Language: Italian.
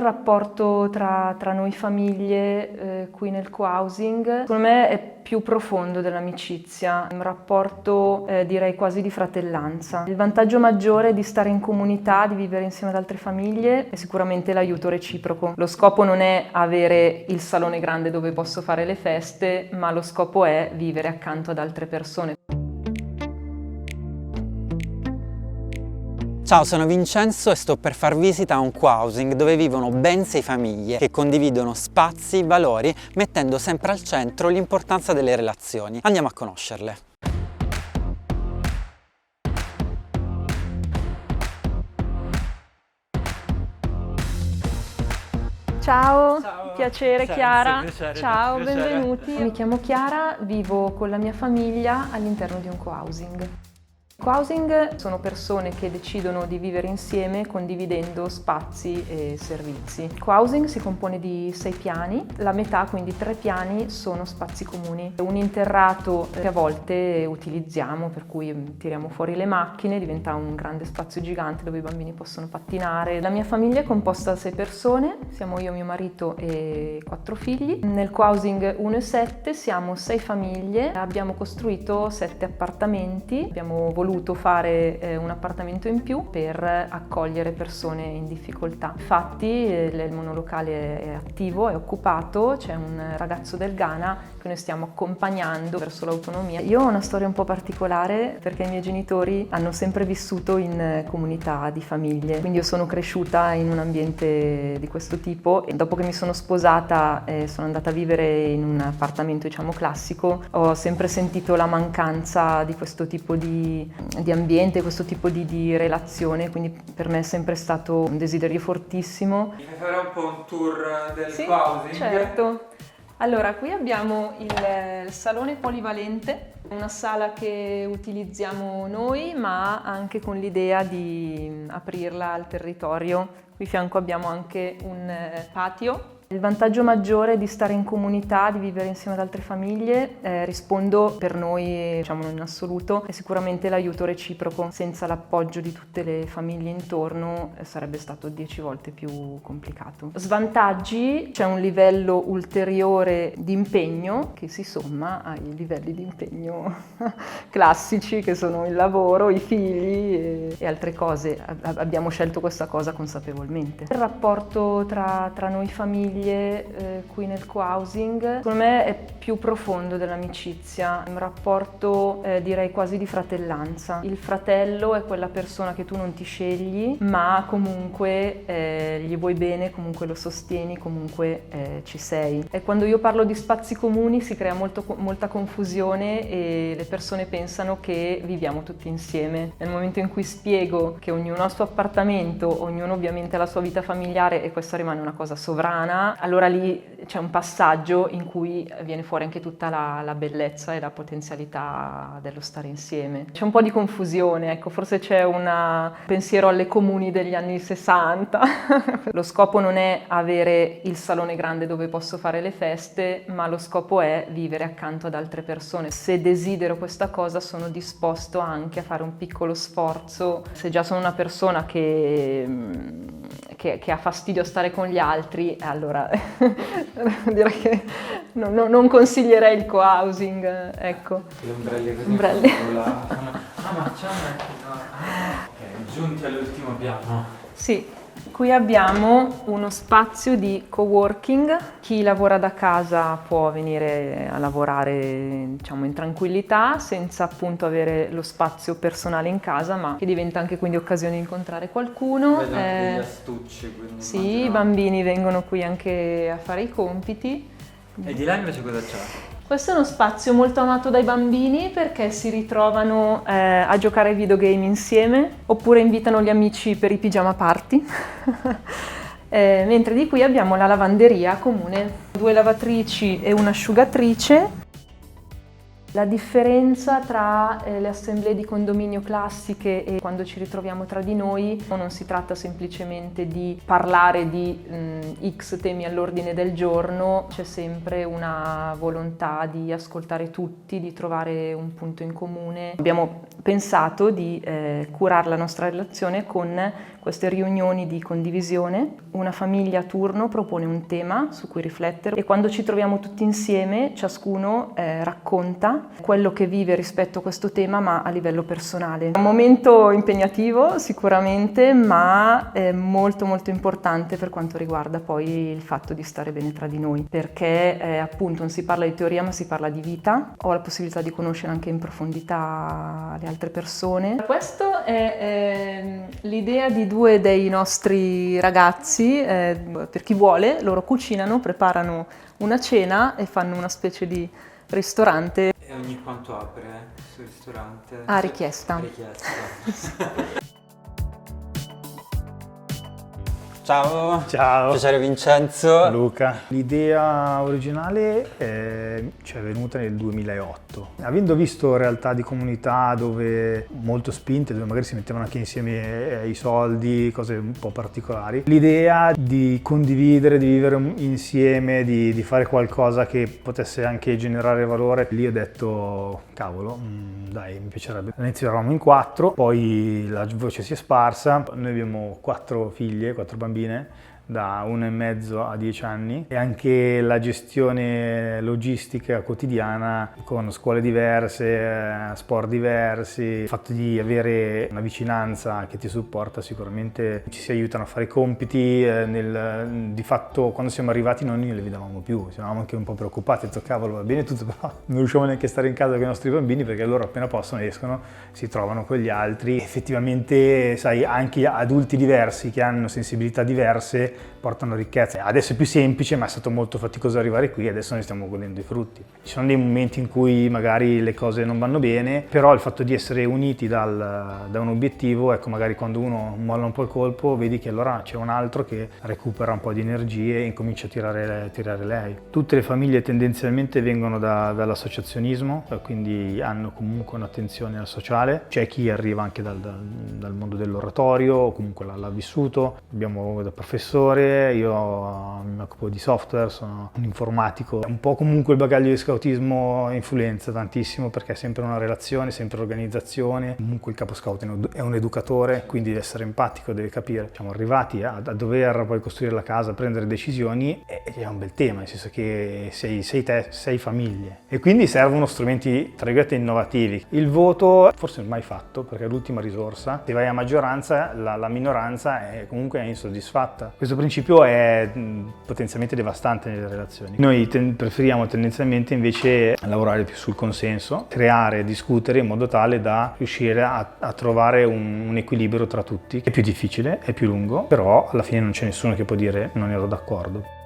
rapporto tra noi famiglie qui nel co-housing, secondo me è più profondo dell'amicizia, un rapporto direi quasi di fratellanza. Il vantaggio maggiore di stare in comunità, di vivere insieme ad altre famiglie, è sicuramente l'aiuto reciproco. Lo scopo non è avere il salone grande dove posso fare le feste, ma lo scopo è vivere accanto ad altre persone. Ciao, sono Vincenzo e sto per far visita a un co-housing dove vivono ben 6 famiglie che condividono spazi, valori, mettendo sempre al centro l'importanza delle relazioni. Andiamo a conoscerle. Ciao, Ciao. piacere Chiara. Piacere, Ciao, piacere. benvenuti. Mi chiamo Chiara, vivo con la mia famiglia all'interno di un co-housing. Co-housing sono persone che decidono di vivere insieme condividendo spazi e servizi. Co-housing si compone di 6 piani, la metà, quindi 3 piani, sono spazi comuni. Un interrato che a volte utilizziamo, per cui tiriamo fuori le macchine, diventa un grande spazio gigante dove i bambini possono pattinare. La mia famiglia è composta da 6 persone, siamo io, mio marito e 4 figli. Nel co-housing 1 e 7 siamo 6 famiglie, abbiamo costruito 7 appartamenti, abbiamo voluto fare un appartamento in più per accogliere persone in difficoltà. Infatti il monolocale è attivo, è occupato, c'è un ragazzo del Ghana che noi stiamo accompagnando verso l'autonomia. Io ho una storia un po' particolare perché i miei genitori hanno sempre vissuto in comunità di famiglie, quindi io sono cresciuta in un ambiente di questo tipo e dopo che mi sono sposata e sono andata a vivere in un appartamento diciamo classico, ho sempre sentito la mancanza di questo tipo di ambiente, questo tipo di relazione, quindi per me è sempre stato un desiderio fortissimo. Mi fai fare un po' un tour del Sì, co-housing? certo. Allora, qui abbiamo il salone polivalente, una sala che utilizziamo noi, ma anche con l'idea di aprirla al territorio. Qui a fianco abbiamo anche un patio. Il vantaggio maggiore di stare in comunità, di vivere insieme ad altre famiglie, rispondo per noi, diciamo in assoluto, è sicuramente l'aiuto reciproco. Senza l'appoggio di tutte le famiglie intorno sarebbe stato 10 volte più complicato. Svantaggi: c'è un livello ulteriore di impegno che si somma ai livelli di impegno classici che sono il lavoro, i figli e altre cose. Abbiamo scelto questa cosa consapevolmente. Il rapporto tra noi famiglie qui nel co-housing, secondo me è più profondo dell'amicizia, un rapporto direi quasi di fratellanza. Il fratello è quella persona che tu non ti scegli, ma comunque gli vuoi bene, comunque lo sostieni, comunque ci sei. E quando io parlo di spazi comuni si crea molta confusione e le persone pensano che viviamo tutti insieme. Nel momento in cui spiego che ognuno ha il suo appartamento, ognuno ovviamente ha la sua vita familiare e questa rimane una cosa sovrana, allora lì c'è un passaggio in cui viene fuori anche tutta la bellezza e la potenzialità dello stare insieme. C'è un po' di confusione, ecco, forse c'è un pensiero alle comuni degli anni 60. Lo scopo non è avere il salone grande dove posso fare le feste, ma lo scopo è vivere accanto ad altre persone. Se desidero questa cosa sono disposto anche a fare un piccolo sforzo. Se già sono una persona che ha fastidio a stare con gli altri, allora direi che non consiglierei il co-housing, ecco. Le ombrelle così. Ombrelle. Ma c'è ok, giunti all'ultimo piano. Sì, qui abbiamo uno spazio di coworking. Chi lavora da casa può venire a lavorare, diciamo, in tranquillità, senza appunto avere lo spazio personale in casa, ma che diventa anche quindi occasione di incontrare qualcuno. Vedo anche degli astucci, quindi Sì, immagino. i bambini vengono qui anche a fare i compiti. E di là invece cosa c'è? Questo è uno spazio molto amato dai bambini perché si ritrovano a giocare ai videogame insieme oppure invitano gli amici per i pigiama party. Mentre di qui abbiamo la lavanderia comune, 2 lavatrici e un'asciugatrice. La differenza tra le assemblee di condominio classiche e quando ci ritroviamo tra di noi non si tratta semplicemente di parlare di X temi all'ordine del giorno, c'è sempre una volontà di ascoltare tutti, di trovare un punto in comune. Abbiamo pensato di curare la nostra relazione con queste riunioni di condivisione. Una famiglia a turno propone un tema su cui riflettere e quando ci troviamo tutti insieme ciascuno racconta quello che vive rispetto a questo tema, ma a livello personale. È un momento impegnativo sicuramente, ma molto molto importante per quanto riguarda poi il fatto di stare bene tra di noi, perché appunto non si parla di teoria ma si parla di vita. Ho la possibilità di conoscere anche in profondità le altre persone. Questo è l'idea di due dei nostri ragazzi, per chi vuole, loro cucinano, preparano una cena e fanno una specie di ristorante. E ogni quanto apre questo ristorante? A richiesta. A richiesta. Ciao! Ciao! Piacere Vincenzo. Luca. L'idea originale ci è venuta nel 2008. Avendo visto realtà di comunità dove molto spinte, dove magari si mettevano anche insieme i soldi, cose un po' particolari, l'idea di condividere, di vivere insieme, di fare qualcosa che potesse anche generare valore, lì ho detto cavolo, dai, mi piacerebbe. All'inizio eravamo in 4, poi la voce si è sparsa, noi abbiamo 4 figlie, 4 bambine, da 1,5 a 10 anni, e anche la gestione logistica quotidiana con scuole diverse, sport diversi, il fatto di avere una vicinanza che ti supporta sicuramente ci si aiutano a fare i compiti, di fatto quando siamo arrivati noi non li vedevamo più, siamo anche un po' preoccupati, ho detto cavolo va bene tutto, però non riusciamo neanche a stare in casa con i nostri bambini perché loro appena possono escono, si trovano con gli altri. Effettivamente sai, anche adulti diversi che hanno sensibilità diverse portano ricchezza. Adesso è più semplice, ma è stato molto faticoso arrivare qui e adesso ne stiamo godendo i frutti. Ci sono dei momenti in cui magari le cose non vanno bene, però il fatto di essere uniti da un obiettivo, ecco, magari quando uno molla un po' il colpo, vedi che allora c'è un altro che recupera un po' di energie e incomincia a tirare lei. Tutte le famiglie tendenzialmente vengono dall'associazionismo, quindi hanno comunque un'attenzione al sociale. C'è chi arriva anche dal mondo dell'oratorio o comunque l'ha vissuto. Abbiamo da professore, io mi occupo di software, sono un informatico. Un po' comunque il bagaglio di scautismo influenza tantissimo perché è sempre una relazione, sempre organizzazione. Comunque il capo scout è un educatore, quindi deve essere empatico, deve capire. Siamo arrivati a dover poi costruire la casa, prendere decisioni, e è un bel tema, nel senso che sei famiglie. E quindi servono strumenti, tra virgolette, innovativi. Il voto forse non è mai fatto perché è l'ultima risorsa. Se vai a maggioranza, la minoranza è comunque insoddisfatta. Questo principio è potenzialmente devastante nelle relazioni. Noi preferiamo tendenzialmente invece lavorare più sul consenso, creare, discutere in modo tale da riuscire a trovare un equilibrio tra tutti. È più difficile, è più lungo, però alla fine non c'è nessuno che può dire non ero d'accordo.